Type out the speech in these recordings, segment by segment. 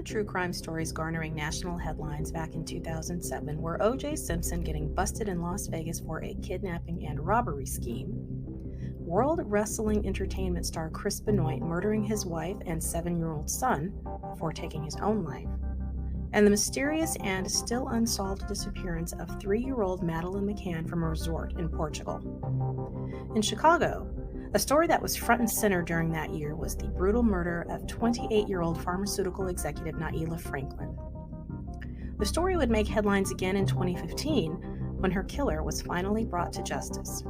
the true crime stories garnering national headlines back in 2007 were O.J. Simpson getting busted in Las Vegas for a kidnapping and robbery scheme, World Wrestling Entertainment star Chris Benoit murdering his wife and 7-year-old son before taking his own life, and the mysterious and still unsolved disappearance of 3-year-old Madeleine McCann from a resort in Portugal. In Chicago, a story that was front and center during that year was the brutal murder of 28-year-old pharmaceutical executive Nailah Franklin. The story would make headlines again in 2015 when her killer was finally brought to justice.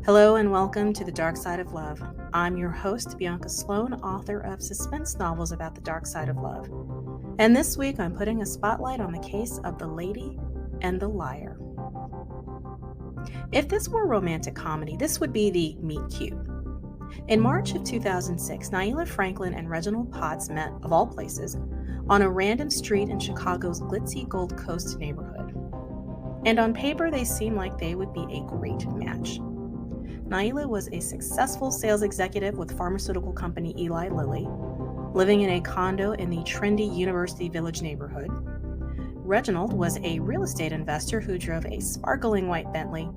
Hello and welcome to The Dark Side of Love. I'm your host, Bianca Sloan, author of suspense novels about the dark side of love. And this week I'm putting a spotlight on the case of The Lady and the Liar. If this were a romantic comedy, this would be the meet cute. In March of 2006, Nailah Franklin and Reginald Potts met, of all places, on a random street in Chicago's glitzy Gold Coast neighborhood. And on paper, they seemed like they would be a great match. Nailah was a successful sales executive with pharmaceutical company Eli Lilly, living in a condo in the trendy University Village neighborhood. Reginald was a real estate investor who drove a sparkling white Bentley,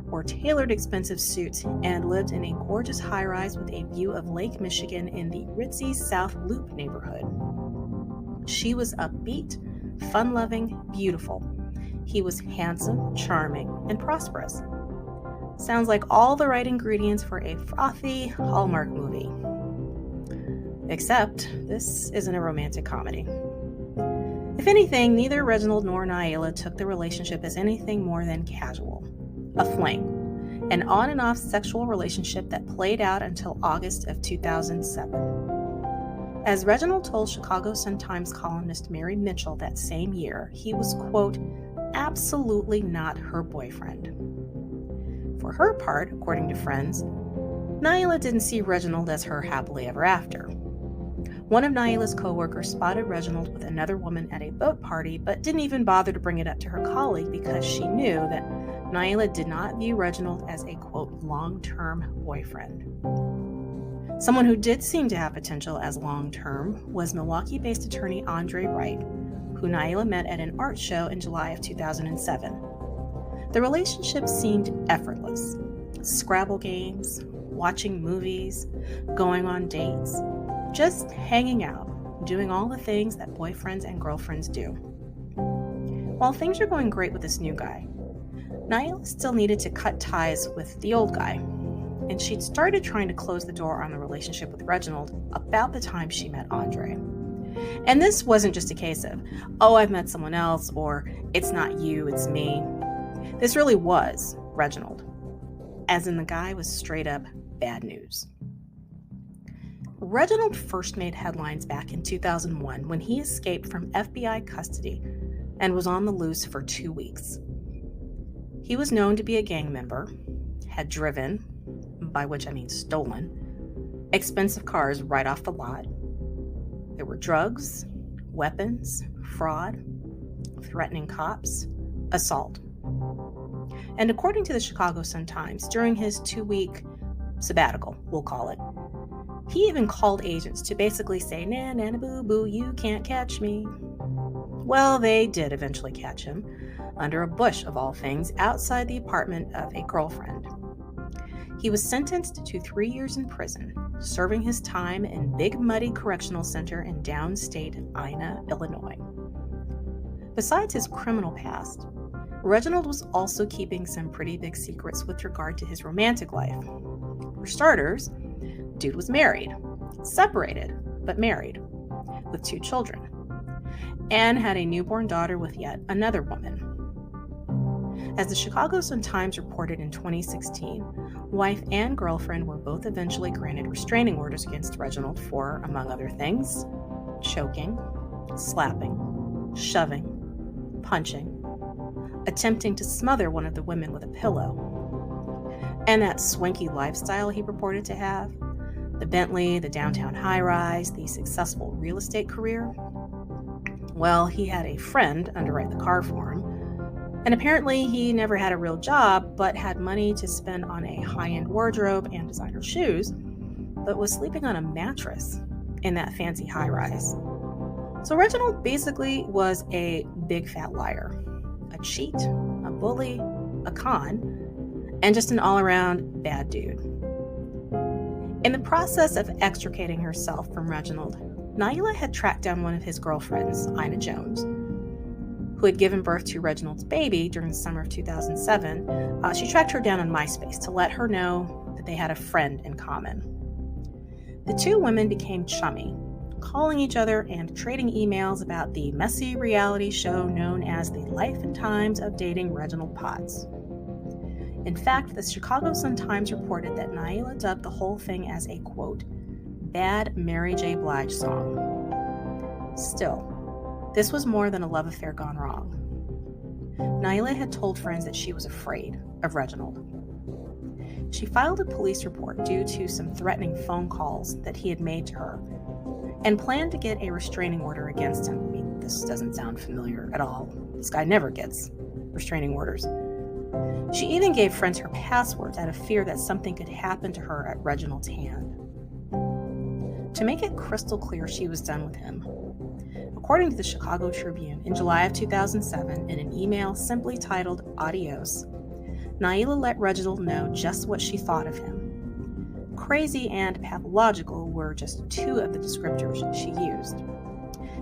wore tailored expensive suits, and lived in a gorgeous high-rise with a view of Lake Michigan in the ritzy South Loop neighborhood. She was upbeat, fun-loving, beautiful. He was handsome, charming, and prosperous. Sounds like all the right ingredients for a frothy Hallmark movie. Except, this isn't a romantic comedy. If anything, neither Reginald nor Nailah took the relationship as anything more than casual. A fling. An on and off sexual relationship that played out until August of 2007. As Reginald told Chicago Sun-Times columnist Mary Mitchell that same year, he was, quote, absolutely not her boyfriend. For her part, according to friends, Nailah didn't see Reginald as her happily ever after. One of Nailah's co-workers spotted Reginald with another woman at a boat party, but didn't even bother to bring it up to her colleague because she knew that Nailah did not view Reginald as a, quote, long-term boyfriend. Someone who did seem to have potential as long-term was Milwaukee-based attorney Andre Wright, who Nailah met at an art show in July of 2007. The relationship seemed effortless. Scrabble games, watching movies, going on dates, just hanging out, doing all the things that boyfriends and girlfriends do. While things are going great with this new guy, Nailah still needed to cut ties with the old guy, and she'd started trying to close the door on the relationship with Reginald about the time she met Andre. And this wasn't just a case of, oh, I've met someone else, or it's not you, it's me. This really was Reginald, as in the guy was straight up bad news. Reginald first made headlines back in 2001 when he escaped from FBI custody and was on the loose for 2 weeks. He was known to be a gang member, had driven, by which I mean stolen, expensive cars right off the lot. There were drugs, weapons, fraud, threatening cops, assault. And according to the Chicago Sun-Times, during his 2-week sabbatical, we'll call it, he even called agents to basically say, nah, nah, boo, boo, you can't catch me. Well, they did eventually catch him, under a bush of all things, outside the apartment of a girlfriend. He was sentenced to 3 years in prison, serving his time in Big Muddy Correctional Center in downstate Ina, Illinois. Besides his criminal past, Reginald was also keeping some pretty big secrets with regard to his romantic life. For starters, dude was married, separated, but married, with 2 children, and had a newborn daughter with yet another woman. As the Chicago Sun-Times reported in 2016, wife and girlfriend were both eventually granted restraining orders against Reginald for, among other things, choking, slapping, shoving, punching, attempting to smother one of the women with a pillow. And that swanky lifestyle he purported to have, the Bentley, the downtown high-rise, the successful real estate career, well, he had a friend underwrite the car for him, and apparently he never had a real job, but had money to spend on a high-end wardrobe and designer shoes, but was sleeping on a mattress in that fancy high-rise. So Reginald basically was a big fat liar, a cheat, a bully, a con, and just an all-around bad dude. In the process of extricating herself from Reginald, Nailah had tracked down one of his girlfriends, Ina Jones, who had given birth to Reginald's baby during the summer of 2007. She tracked her down on MySpace to let her know that they had a friend in common. The two women became chummy, calling each other and trading emails about the messy reality show known as The Life and Times of Dating Reginald Potts. In fact, the Chicago Sun-Times reported that Nailah dubbed the whole thing as a, quote, bad Mary J. Blige song. Still, this was more than a love affair gone wrong. Nailah had told friends that she was afraid of Reginald. She filed a police report due to some threatening phone calls that he had made to her and planned to get a restraining order against him. I mean, this doesn't sound familiar at all. This guy never gets restraining orders. She even gave friends her passwords out of fear that something could happen to her at Reginald's hand. To make it crystal clear she was done with him, according to the Chicago Tribune, in July of 2007, in an email simply titled Adios, Nailah let Reginald know just what she thought of him. Crazy and pathological were just two of the descriptors she used.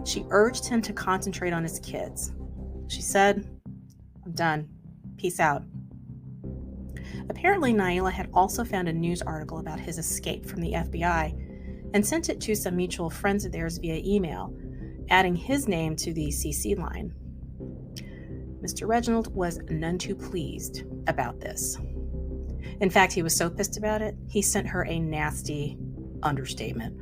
She urged him to concentrate on his kids. She said, "I'm done. Peace out." Apparently, Nailah had also found a news article about his escape from the FBI and sent it to some mutual friends of theirs via email, adding his name to the CC line. Mr. Reginald was none too pleased about this. In fact, he was so pissed about it, he sent her a nasty, understatement,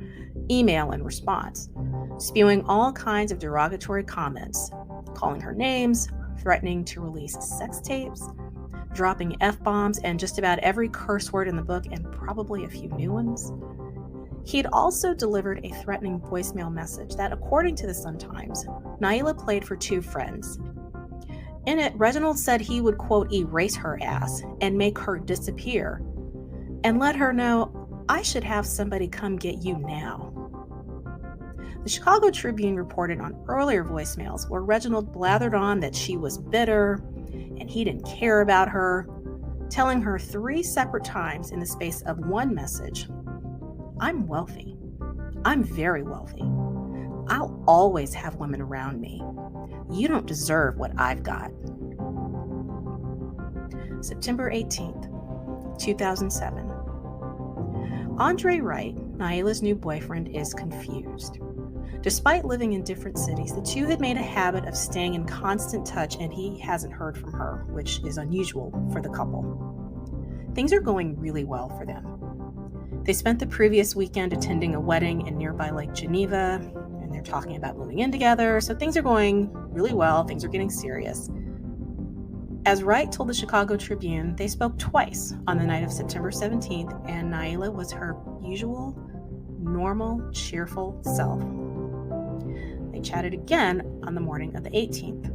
email in response, spewing all kinds of derogatory comments, calling her names, threatening to release sex tapes, dropping F-bombs and just about every curse word in the book and probably a few new ones. He had also delivered a threatening voicemail message that, according to the Sun-Times, Nailah played for two friends. In it, Reginald said he would, quote, erase her ass and make her disappear and let her know, "I should have somebody come get you now." The Chicago Tribune reported on earlier voicemails where Reginald blathered on that she was bitter and he didn't care about her, telling her 3 separate times in the space of one message, "I'm wealthy. I'm very wealthy. I'll always have women around me. You don't deserve what I've got." September 18th, 2007. Andre Wright, Nailah's new boyfriend, is confused. Despite living in different cities, the two had made a habit of staying in constant touch, and he hasn't heard from her, which is unusual for the couple. Things are going really well for them. They spent the previous weekend attending a wedding in nearby Lake Geneva, and they're talking about moving in together, so things are going really well. Things are getting serious. As Wright told the Chicago Tribune, they spoke twice on the night of September 17th, and Nailah was her usual, normal, cheerful self. They chatted again on the morning of the 18th.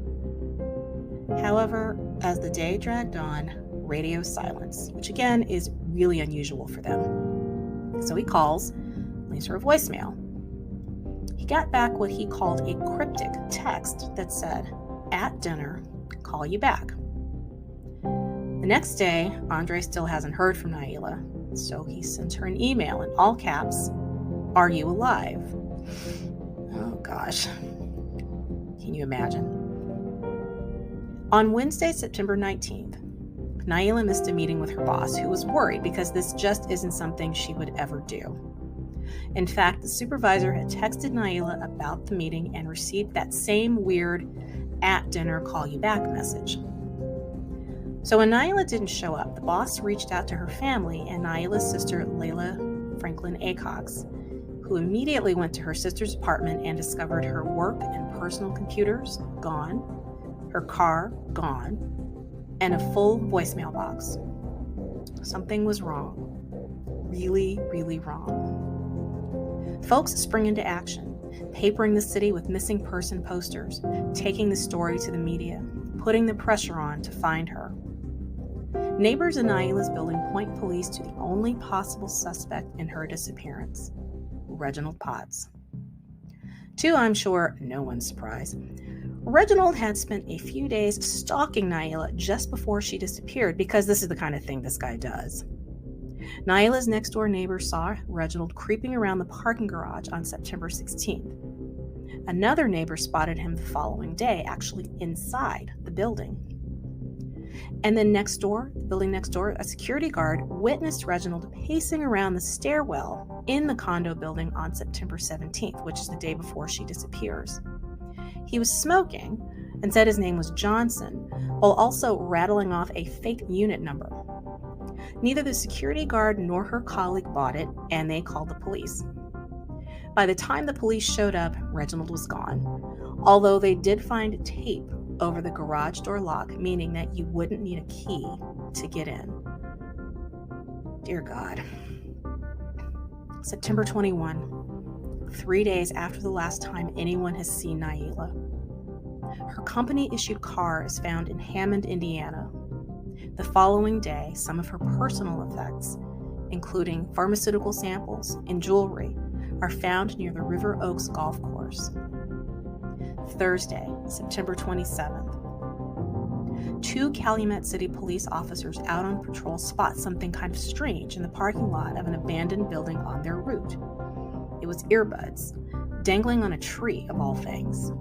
However, as the day dragged on, radio silence, which again is really unusual for them. So he calls, leaves her a voicemail. He got back what he called a cryptic text that said, "At dinner, call you back." The next day, Andre still hasn't heard from Nailah, so he sends her an email in all caps, "Are you alive?" Oh gosh, can you imagine? On Wednesday, September 19th, Nailah missed a meeting with her boss, who was worried because this just isn't something she would ever do. In fact, the supervisor had texted Nailah about the meeting and received that same weird "at dinner, call you back" message. So when Nailah didn't show up, the boss reached out to her family and Nailah's sister, Nailah Franklin Acox, who immediately went to her sister's apartment and discovered her work and personal computers gone, her car gone, and a full voicemail box. Something was wrong. Really, really wrong. Folks spring into action, papering the city with missing person posters, taking the story to the media, putting the pressure on to find her. Neighbors in Nailah's building point police to the only possible suspect in her disappearance, Reginald Potts. To, I'm sure, no one's surprise, Reginald had spent a few days stalking Nailah just before she disappeared, because this is the kind of thing this guy does. Nailah's next-door neighbor saw Reginald creeping around the parking garage on September 16th. Another neighbor spotted him the following day, actually inside the building. And then the building next door, a security guard witnessed Reginald pacing around the stairwell in the condo building on September 17th, which is the day before she disappears. He was smoking and said his name was Johnson, while also rattling off a fake unit number. Neither the security guard nor her colleague bought it, and they called the police. By the time the police showed up, Reginald was gone, although they did find tape over the garage door lock, meaning that you wouldn't need a key to get in. Dear God. September 21, 3 days after the last time anyone has seen Nailah. Her company-issued car is found in Hammond, Indiana. The following day, some of her personal effects, including pharmaceutical samples and jewelry, are found near the River Oaks golf course. Thursday, September 27th. 2 Calumet City police officers out on patrol spot something kind of strange in the parking lot of an abandoned building on their route. It was earbuds, dangling on a tree of all things.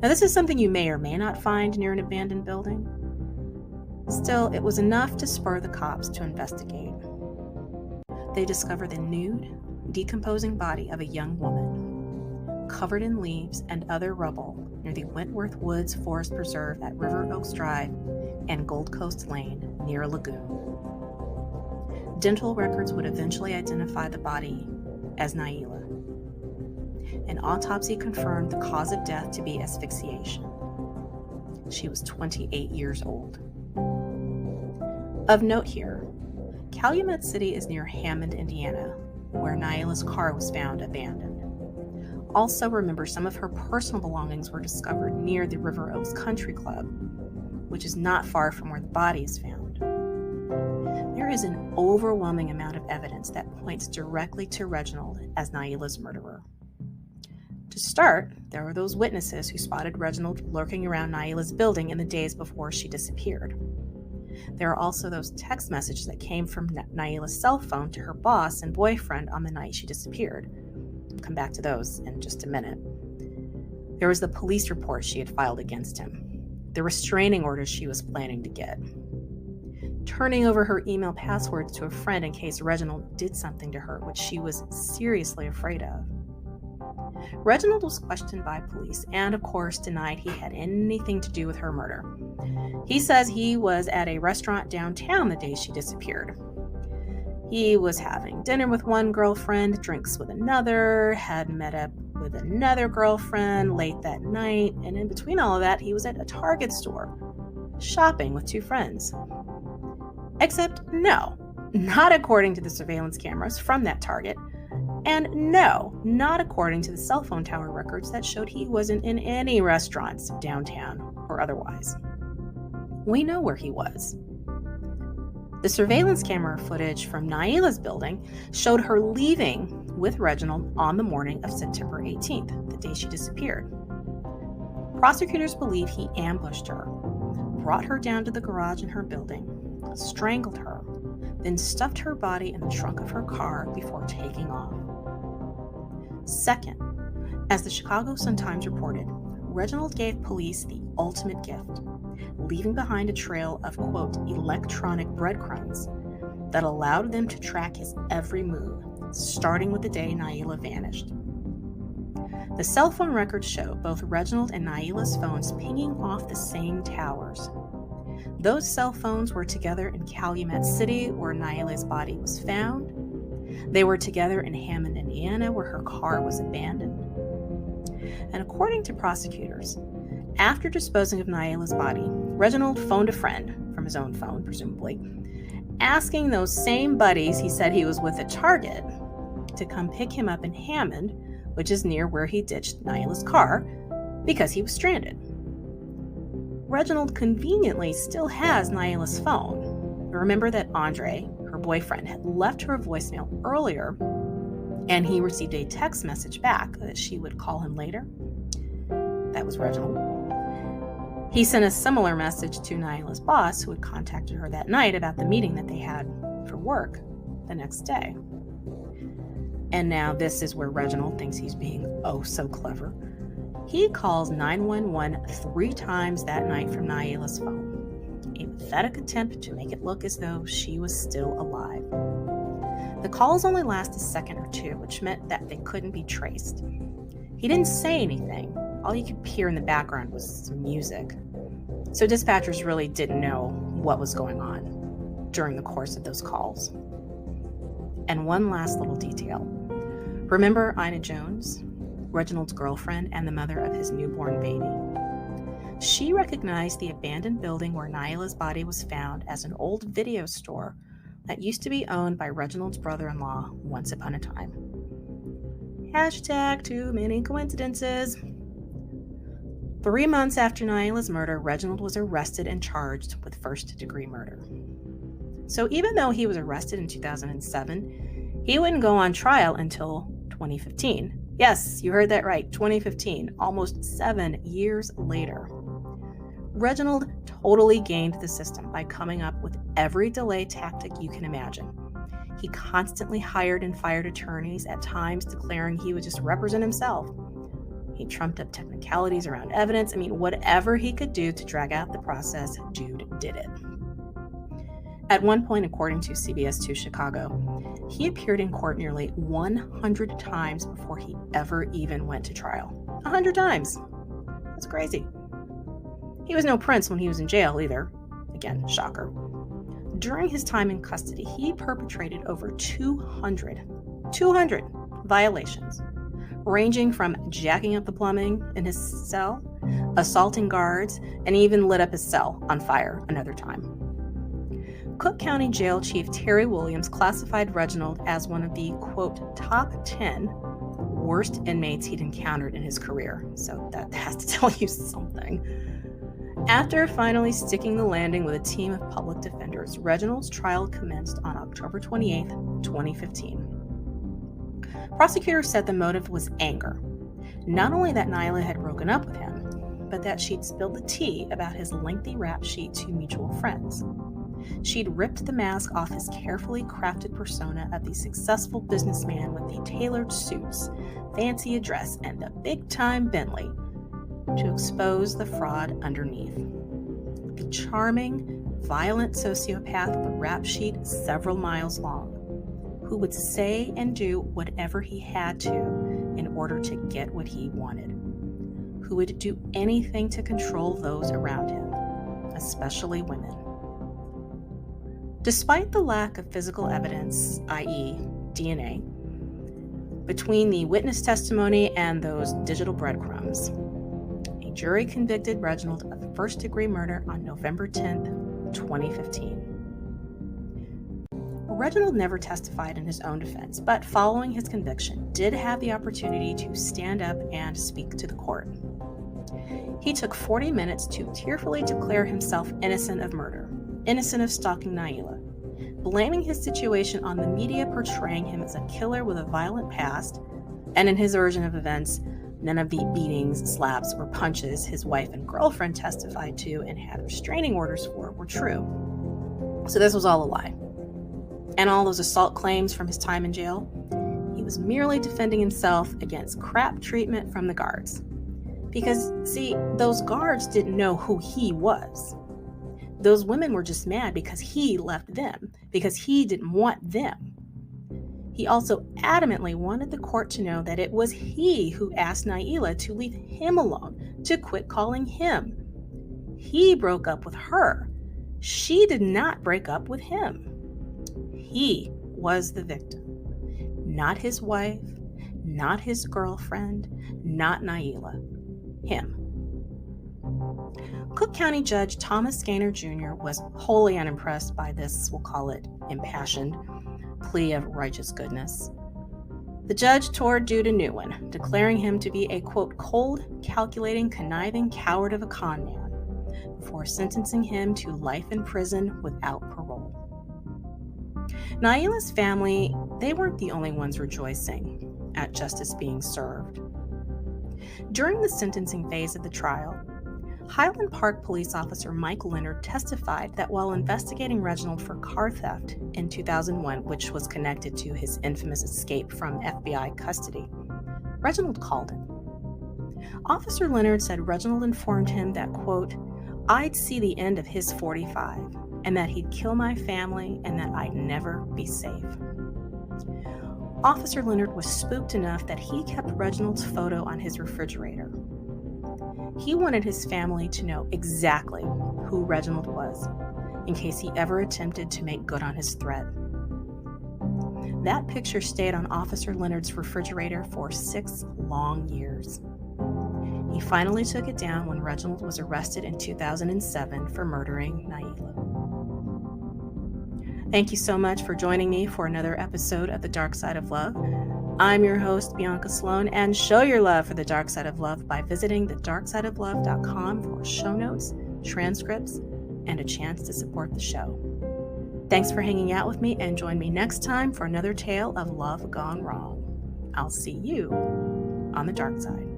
Now, this is something you may or may not find near an abandoned building. Still, it was enough to spur the cops to investigate. They discovered the nude, decomposing body of a young woman, covered in leaves and other rubble near the Wentworth Woods Forest Preserve at River Oaks Drive and Gold Coast Lane near a lagoon. Dental records would eventually identify the body as Nailah. An autopsy confirmed the cause of death to be asphyxiation. She was 28 years old. Of note here, Calumet City is near Hammond, Indiana, where Nailah's car was found abandoned. Also remember, some of her personal belongings were discovered near the River Oaks Country Club, which is not far from where the body is found. There is an overwhelming amount of evidence that points directly to Reginald as Nailah's murderer. To start, there were those witnesses who spotted Reginald lurking around Nailah's building in the days before she disappeared. There are also those text messages that came from Nailah's cell phone to her boss and boyfriend on the night she disappeared. I'll come back to those in just a minute. There was the police report she had filed against him, the restraining orders she was planning to get, turning over her email passwords to a friend in case Reginald did something to her, which she was seriously afraid of. Reginald was questioned by police and, of course, denied he had anything to do with her murder. He says he was at a restaurant downtown the day she disappeared. He was having dinner with one girlfriend, drinks with another, had met up with another girlfriend late that night, and in between all of that, he was at a Target store, shopping with 2 friends. Except no, not according to the surveillance cameras from that Target. And no, not according to the cell phone tower records that showed he wasn't in any restaurants downtown or otherwise. We know where he was. The surveillance camera footage from Nailah's building showed her leaving with Reginald on the morning of September 18th, the day she disappeared. Prosecutors believe he ambushed her, brought her down to the garage in her building, strangled her, then stuffed her body in the trunk of her car before taking off. Second, as the Chicago Sun-Times reported, Reginald gave police the ultimate gift, leaving behind a trail of, quote, electronic breadcrumbs that allowed them to track his every move, starting with the day Nailah vanished. The cell phone records show both Reginald and Nailah's phones pinging off the same towers. Those cell phones were together in Calumet City, where Nailah's body was found. They were together in Hammond, Indiana, where her car was abandoned. And according to prosecutors, after disposing of Nailah's body, Reginald phoned a friend, from his own phone, presumably, asking those same buddies he said he was with at Target to come pick him up in Hammond, which is near where he ditched Nailah's car, because he was stranded. Reginald conveniently still has Nailah's phone. Remember that Andre, her boyfriend, had left her a voicemail earlier and he received a text message back that she would call him later. That was Reginald. He sent a similar message to Nailah's boss, who had contacted her that night about the meeting that they had for work the next day. And now this is where Reginald thinks he's being oh so clever. He calls 911 3 times that night from Nailah's phone, a pathetic attempt to make it look as though she was still alive. The calls only last a second or two, which meant that they couldn't be traced. He didn't say anything. All you could hear in the background was some music. So dispatchers really didn't know what was going on during the course of those calls. And one last little detail. Remember Ina Jones, Reginald's girlfriend and the mother of his newborn baby? She recognized the abandoned building where Nailah's body was found as an old video store that used to be owned by Reginald's brother-in-law once upon a time. Hashtag too many coincidences. 3 months after Nailah's murder, Reginald was arrested and charged with first-degree murder. So even though he was arrested in 2007, he wouldn't go on trial until 2015. Yes, you heard that right, 2015, almost 7 years later. Reginald totally gamed the system by coming up with every delay tactic you can imagine. He constantly hired and fired attorneys, at times declaring he would just represent himself. He trumped up technicalities around evidence. Whatever he could do to drag out the process, Jude did it. At one point, according to CBS 2 Chicago, he appeared in court nearly 100 times before he ever even went to trial. 100 times. That's crazy. He was no prince when he was in jail either. Again, shocker. During his time in custody, he perpetrated over 200 violations, ranging from jacking up the plumbing in his cell, assaulting guards, and even lit up his cell on fire another time. Cook County Jail Chief Terry Williams classified Reginald as one of the, quote, top 10 worst inmates he'd encountered in his career. So that has to tell you something. After finally sticking the landing with a team of public defenders, Reginald's trial commenced on October 28, 2015. Prosecutors said the motive was anger. Not only that Nailah had broken up with him, but that she'd spilled the tea about his lengthy rap sheet to mutual friends. She'd ripped the mask off his carefully crafted persona of the successful businessman with the tailored suits, fancy address, and the big-time Bentley to expose the fraud underneath. The charming, violent sociopath with a rap sheet several miles long, who would say and do whatever he had to in order to get what he wanted, who would do anything to control those around him, especially women. Despite the lack of physical evidence, i.e. DNA, between the witness testimony and those digital breadcrumbs, a jury convicted Reginald of first-degree murder on November 10, 2015. Reginald never testified in his own defense, but following his conviction, did have the opportunity to stand up and speak to the court. He took 40 minutes to tearfully declare himself innocent of murder, innocent of stalking Nailah, blaming his situation on the media portraying him as a killer with a violent past, and in his version of events, none of the beatings, slaps, or punches his wife and girlfriend testified to and had restraining orders for were true. So this was all a lie. And all those assault claims from his time in jail, he was merely defending himself against crap treatment from the guards. Because, see, those guards didn't know who he was. Those women were just mad because he left them, because he didn't want them. He also adamantly wanted the court to know that it was he who asked Nailah to leave him alone, to quit calling him. He broke up with her. She did not break up with him. He was the victim, not his wife, not his girlfriend, not Nailah, him. Cook County Judge Thomas Gaynor Jr. was wholly unimpressed by this, we'll call it impassioned, plea of righteous goodness. The judge tore Jude a new one, declaring him to be a, quote, cold, calculating, conniving coward of a con man, before sentencing him to life in prison without parole. Nailah's family, they weren't the only ones rejoicing at justice being served. During the sentencing phase of the trial, Highland Park police officer Mike Leonard testified that while investigating Reginald for car theft in 2001, which was connected to his infamous escape from FBI custody, Reginald called him. Officer Leonard said Reginald informed him that, quote, I'd see the end of his 45 and that he'd kill my family and that I'd never be safe. Officer Leonard was spooked enough that he kept Reginald's photo on his refrigerator. He wanted his family to know exactly who Reginald was in case he ever attempted to make good on his threat. That picture stayed on Officer Leonard's refrigerator for 6 long years. He finally took it down when Reginald was arrested in 2007 for murdering Nailah. Thank you so much for joining me for another episode of The Dark Side of Love. I'm your host, Bianca Sloan, and show your love for The Dark Side of Love by visiting thedarksideoflove.com for show notes, transcripts, and a chance to support the show. Thanks for hanging out with me, and join me next time for another tale of love gone wrong. I'll see you on the dark side.